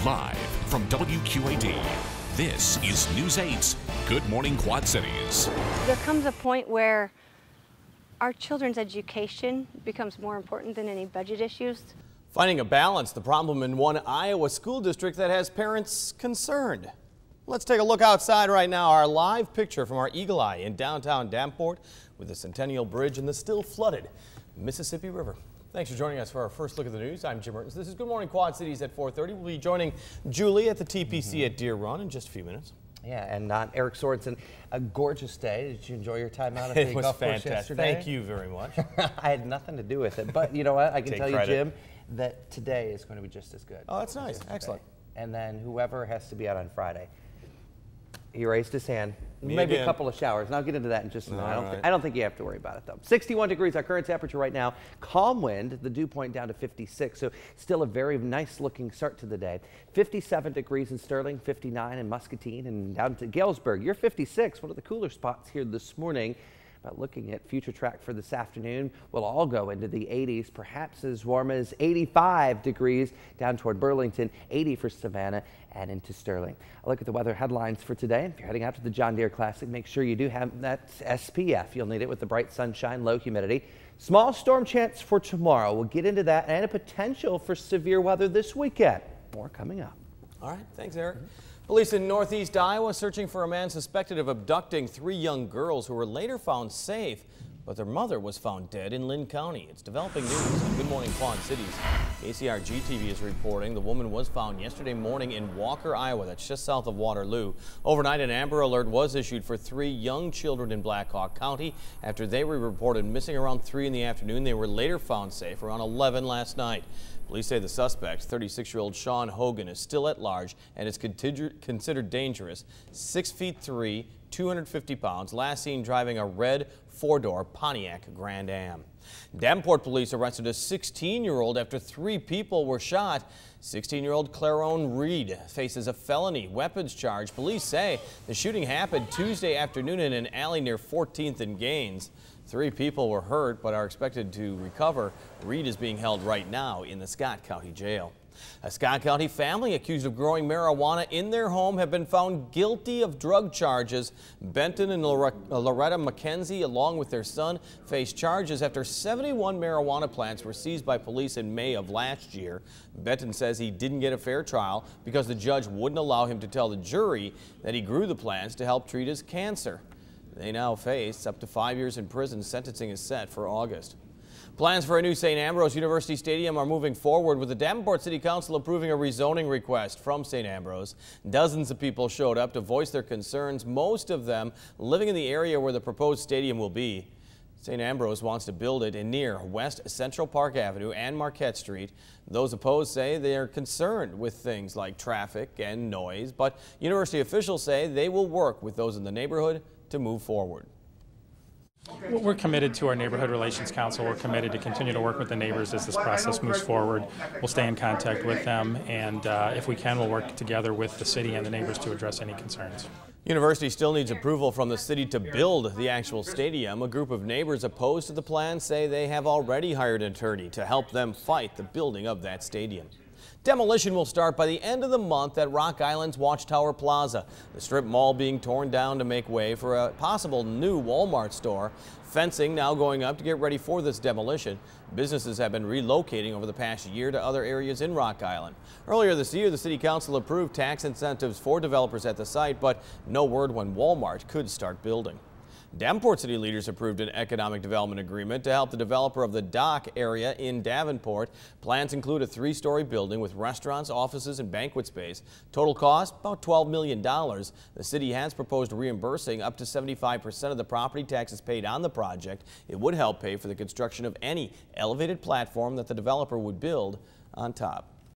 Live from WQAD, this is News 8's Good Morning Quad Cities. There comes a point where our children's education becomes more important than any budget issues. Finding a balance, the problem in one Iowa school district that has parents concerned. Let's take a look outside right now. Our live picture from our Eagle Eye in downtown Davenport with the Centennial Bridge and the still flooded Mississippi River. Thanks for joining us for our first look at the news. I'm Jim Mertens. This is Good Morning Quad Cities at 4:30. We'll be joining Julie at the TPC at Deer Run in just a few minutes. Yeah, and Eric Sorensen. A gorgeous day. Did you enjoy your time out at It the was golf course fantastic. yesterday? Thank you very much. I had nothing to do with it, but you know what? I can Take tell credit. you, Jim, that today is going to be just as good. Oh, that's nice. Yesterday. Excellent. And then whoever has to be out on Friday. He raised his hand. Me Maybe again. a couple of showers, and I'll get into that in just a minute. All I don't think you have to worry about it, though. 61 degrees, our current temperature right now. Calm wind, the dew point down to 56, so still a very nice-looking start to the day. 57 degrees in Sterling, 59 in Muscatine, and down to Galesburg. You're 56, one of the cooler spots here this morning. But looking at future track for this afternoon, we'll all go into the 80s, perhaps as warm as 85 degrees down toward Burlington, 80 for Savannah, and into Sterling. A look at the weather headlines for today. If you're heading out to the John Deere Classic, make sure you do have that SPF. You'll need it with the bright sunshine, low humidity. Small storm chance for tomorrow. We'll get into that and a potential for severe weather this weekend. More coming up. All right. Thanks, Eric. Police in northeast Iowa searching for a man suspected of abducting 3 young girls who were later found safe, but their mother was found dead in Lynn County. It's developing news on Good Morning Quad Cities. KCRG-TV is reporting the woman was found yesterday morning in Walker, Iowa. That's just south of Waterloo. Overnight, an Amber Alert was issued for 3 young children in Black Hawk County after they were reported missing around 3 in the afternoon. They were later found safe around 11 last night. Police say the suspect, 36-year-old Sean Hogan, is still at large and is considered dangerous. 6'3", 250 pounds, last seen driving a red 4-door Pontiac Grand Am. Davenport police arrested a 16-year-old after 3 people were shot. 16-year-old Clarone Reed faces a felony weapons charge. Police say the shooting happened Tuesday afternoon in an alley near 14th and Gaines. 3 people were hurt but are expected to recover. Reed is being held right now in the Scott County Jail. A Scott County family accused of growing marijuana in their home have been found guilty of drug charges. Benton and Loretta McKenzie, along with their son, face charges after 71 marijuana plants were seized by police in May of last year. Benton says he didn't get a fair trial because the judge wouldn't allow him to tell the jury that he grew the plants to help treat his cancer. They now face up to 5 years in prison. Sentencing is set for August. Plans for a new St. Ambrose University Stadium are moving forward, with the Davenport City Council approving a rezoning request from St. Ambrose. Dozens of people showed up to voice their concerns, most of them living in the area where the proposed stadium will be. St. Ambrose wants to build it in near West Central Park Avenue and Marquette Street. Those opposed say they are concerned with things like traffic and noise, but university officials say they will work with those in the neighborhood to move forward. We're committed to our Neighborhood Relations Council. We're committed to continue to work with the neighbors as this process moves forward. We'll stay in contact with them, and if we can, we'll work together with the city and the neighbors to address any concerns. University still needs approval from the city to build the actual stadium. A group of neighbors opposed to the plan say they have already hired an attorney to help them fight the building of that stadium. Demolition will start by the end of the month at Rock Island's Watchtower Plaza. The strip mall being torn down to make way for a possible new Walmart store. Fencing now going up to get ready for this demolition. Businesses have been relocating over the past year to other areas in Rock Island. Earlier this year, the City Council approved tax incentives for developers at the site, but no word when Walmart could start building. Davenport City leaders approved an economic development agreement to help the developer of the dock area in Davenport. Plans include a 3-story building with restaurants, offices, and banquet space. Total cost, about $12 million. The city has proposed reimbursing up to 75% of the property taxes paid on the project. It would help pay for the construction of any elevated platform that the developer would build on top.